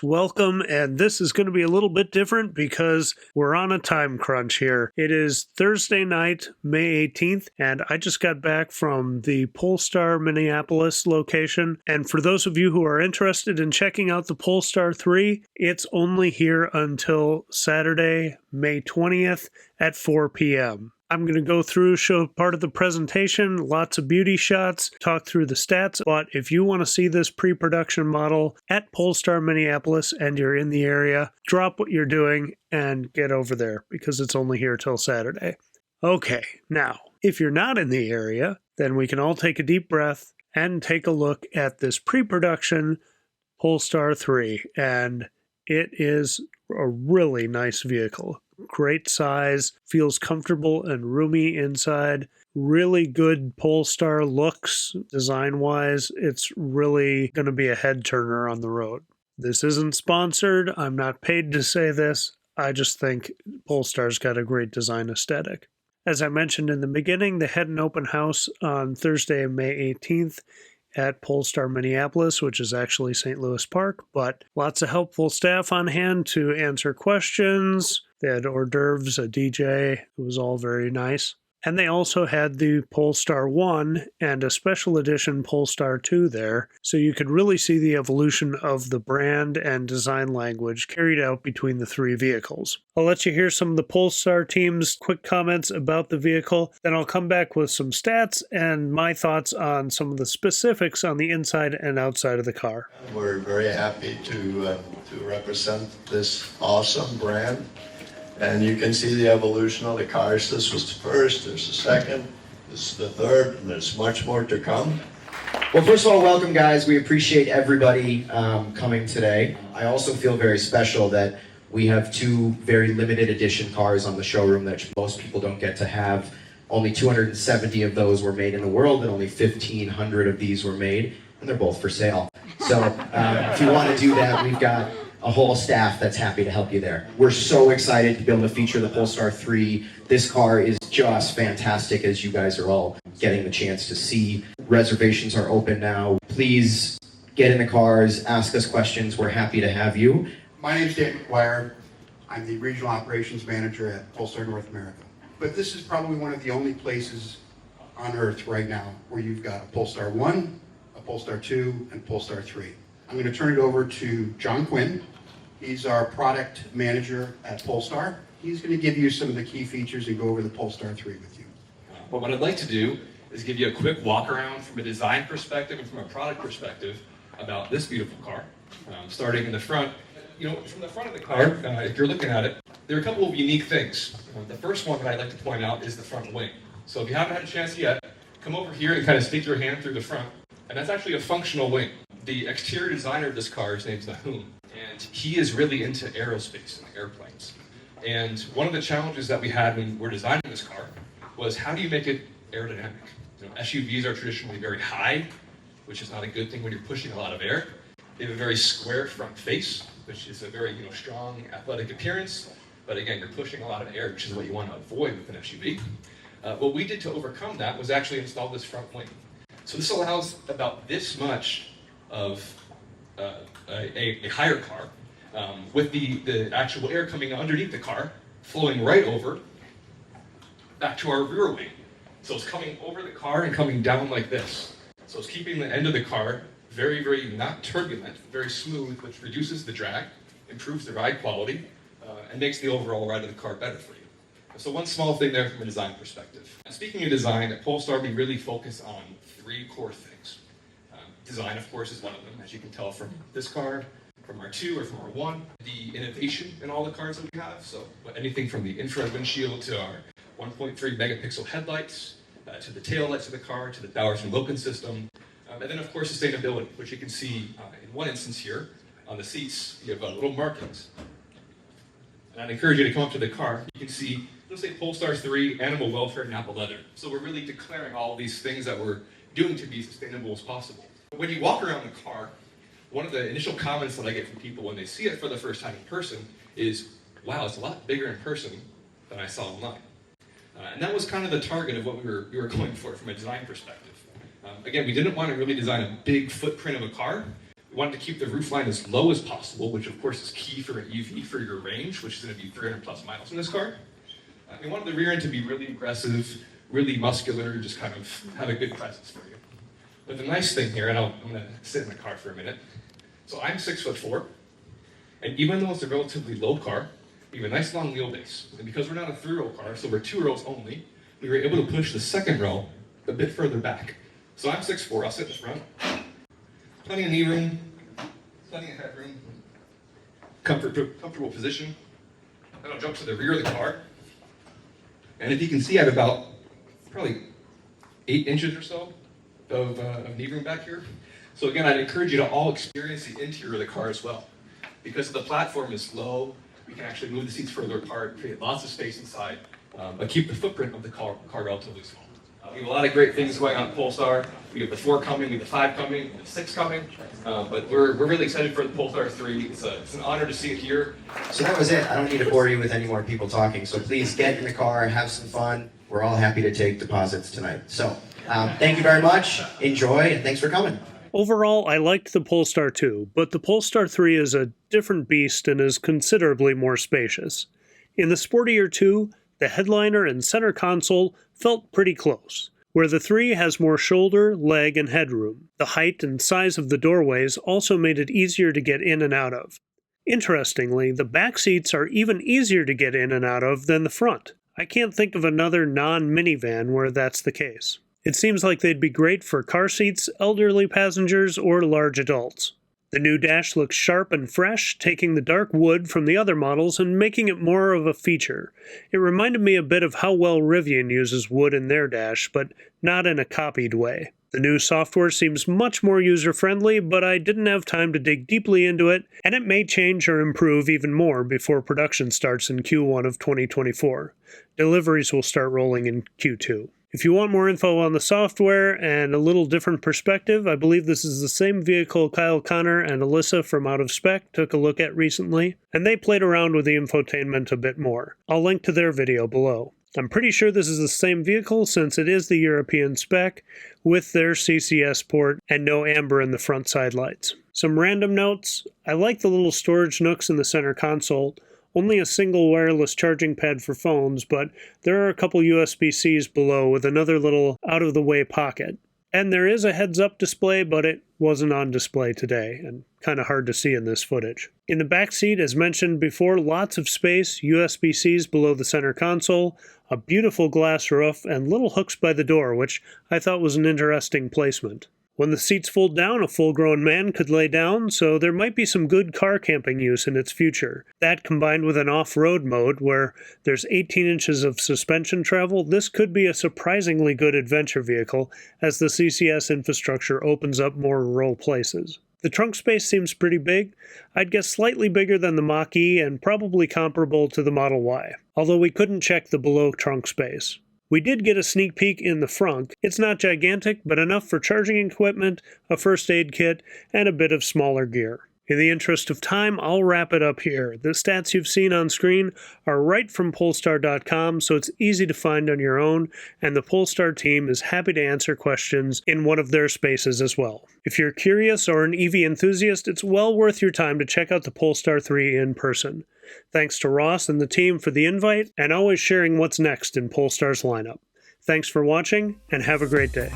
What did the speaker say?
Welcome, and this is going to be a little bit different because we're on a time crunch here. It is Thursday night, May 18th, and I just got back from the Polestar Minneapolis location. And for those of you who are interested in checking out the Polestar 3, it's only here until Saturday, May 20th at 4 p.m. I'm going to go through, show part of the presentation, lots of beauty shots, talk through the stats, but if you want to see this pre-production model at Polestar Minneapolis and you're in the area, drop what you're doing and get over there because it's only here till Saturday. Okay, now, if you're not in the area, then we can all take a deep breath and take a look at this pre-production Polestar 3, and it is a really nice vehicle. Great size, feels comfortable and roomy inside. Really good Polestar looks design-wise. It's really going to be a head turner on the road. This isn't sponsored. I'm not paid to say this. I just think Polestar's got a great design aesthetic. As I mentioned in the beginning, they had an open house on Thursday, May 18th at Polestar Minneapolis, which is actually St. Louis Park, but lots of helpful staff on hand to answer questions. They had hors d'oeuvres, a DJ. It was all very nice. And they also had the Polestar 1 and a special edition Polestar 2 there, so you could really see the evolution of the brand and design language carried out between the three vehicles. I'll let you hear some of the Polestar team's quick comments about the vehicle, then I'll come back with some stats and my thoughts on some of the specifics on the inside and outside of the car. We're very happy to represent this awesome brand. And you can see the evolution of the cars. This was the first, there's the second, this is the third, and there's much more to come. Well, first of all, welcome guys. We appreciate everybody coming today. I also feel very special that we have two very limited edition cars on the showroom that most people don't get to have. Only 270 of those were made in the world, and only 1,500 of these were made, and they're both for sale. So if you want to do that, we've got a whole staff that's happy to help you there. We're so excited to be able to feature the Polestar 3. This car is just fantastic, as you guys are all getting the chance to see. Reservations are open now. Please get in the cars, ask us questions. We're happy to have you. My name is Dave McGuire. I'm the Regional Operations Manager at Polestar North America. But this is probably one of the only places on earth right now where you've got a Polestar 1, a Polestar 2, and Polestar 3. I'm going to turn it over to John Quinn. He's our product manager at Polestar. He's going to give you some of the key features and go over the Polestar 3 with you. Well, what I'd like to do is give you a quick walk around from a design perspective and from a product perspective about this beautiful car. Starting in the front, from the front of the car, if you're looking at it, there are a couple of unique things. The first one that I'd like to point out is the front wing. So if you haven't had a chance yet, come over here and kind of stick your hand through the front. And that's actually a functional wing. The exterior designer of this car, his name's Nahum, and he is really into aerospace and airplanes. And one of the challenges that we had when we're designing this car was how do you make it aerodynamic? SUVs are traditionally very high, which is not a good thing when you're pushing a lot of air. They have a very square front face, which is a very strong athletic appearance. But again, you're pushing a lot of air, which is what you want to avoid with an SUV. What we did to overcome that was actually install this front wing. So this allows about this much of a higher car with the actual air coming underneath the car, flowing right over back to our rear wing. So it's coming over the car and coming down like this. So it's keeping the end of the car very, very not turbulent, very smooth, which reduces the drag, improves the ride quality, and makes the overall ride of the car better for you. So one small thing there from a design perspective. Speaking of design, at Polestar we really focus on three core things. Design, of course, is one of them, as you can tell from this car, from our 2 or from our 1. The innovation in all the cars that we have, so anything from the infrared windshield to our 1.3 megapixel headlights, to the tail lights of the car, to the Bowers and Wilkins system, and then of course sustainability, which you can see in one instance here on the seats. You have little markings. And I'd encourage you to come up to the car. You can see, let's say Polestar 3, animal welfare, and apple leather. So we're really declaring all these things that we're doing to be as sustainable as possible. When you walk around the car, one of the initial comments that I get from people when they see it for the first time in person is, wow, it's a lot bigger in person than I saw online. And that was kind of the target of what we were going for from a design perspective. Again, we didn't want to really design a big footprint of a car. We wanted to keep the roof line as low as possible, which of course is key for an EV for your range, which is going to be 300 plus miles in this car. We wanted the rear end to be really aggressive, really muscular, just kind of have a good presence for you. But the nice thing here, and I'm going to sit in the car for a minute. So I'm 6'4", and even though it's a relatively low car, we have a nice long wheelbase. And because we're not a 3-row car, so we're 2 rows only, we were able to push the second row a bit further back. So I'm 6'4", I'll sit in the front. Plenty of knee room, plenty of headroom, comfortable position. Then I'll jump to the rear of the car. And if you can see, I have about probably 8 inches or so of knee room back here. So again, I'd encourage you to all experience the interior of the car as well. Because the platform is low, we can actually move the seats further apart, create lots of space inside, but keep the footprint of the car relatively small. We have a lot of great things going on at Polestar. We have the 4 coming, we have the 5 coming, we have the 6 coming, but we're really excited for the Polestar 3. It's an honor to see it here. So that was it. I don't need to bore you with any more people talking. So please get in the car, have some fun. We're all happy to take deposits tonight. So thank you very much. Enjoy, and thanks for coming. Overall, I liked the Polestar 2, but the Polestar 3 is a different beast and is considerably more spacious. In the sportier 2, the headliner and center console felt pretty close, where the 3 has more shoulder, leg, and headroom. The height and size of the doorways also made it easier to get in and out of. Interestingly, the back seats are even easier to get in and out of than the front. I can't think of another non-minivan where that's the case. It seems like they'd be great for car seats, elderly passengers, or large adults. The new dash looks sharp and fresh, taking the dark wood from the other models and making it more of a feature. It reminded me a bit of how well Rivian uses wood in their dash, but not in a copied way. The new software seems much more user-friendly, but I didn't have time to dig deeply into it, and it may change or improve even more before production starts in Q1 of 2024. Deliveries will start rolling in Q2. If you want more info on the software and a little different perspective, I believe this is the same vehicle Kyle Connor and Alyssa from Out of Spec took a look at recently, and they played around with the infotainment a bit more. I'll link to their video below. I'm pretty sure this is the same vehicle since it is the European spec with their CCS port and no amber in the front side lights. Some random notes: I like the little storage nooks in the center console. Only a single wireless charging pad for phones, but there are a couple USB-Cs below with another little out-of-the-way pocket. And there is a heads-up display, but it wasn't on display today, and kind of hard to see in this footage. In the back seat, as mentioned before, lots of space, USB-Cs below the center console, a beautiful glass roof, and little hooks by the door, which I thought was an interesting placement. When the seats fold down, a full-grown man could lay down, so there might be some good car camping use in its future. That combined with an off-road mode where there's 18 inches of suspension travel, this could be a surprisingly good adventure vehicle as the CCS infrastructure opens up more rural places. The trunk space seems pretty big. I'd guess slightly bigger than the Mach-E and probably comparable to the Model Y, although we couldn't check the below trunk space. We did get a sneak peek in the front. It's not gigantic, but enough for charging equipment, a first aid kit, and a bit of smaller gear. In the interest of time, I'll wrap it up here. The stats you've seen on screen are right from Polestar.com, so it's easy to find on your own, and the Polestar team is happy to answer questions in one of their spaces as well. If you're curious or an EV enthusiast, it's well worth your time to check out the Polestar 3 in person. Thanks to Ross and the team for the invite, and always sharing what's next in Polestar's lineup. Thanks for watching, and have a great day.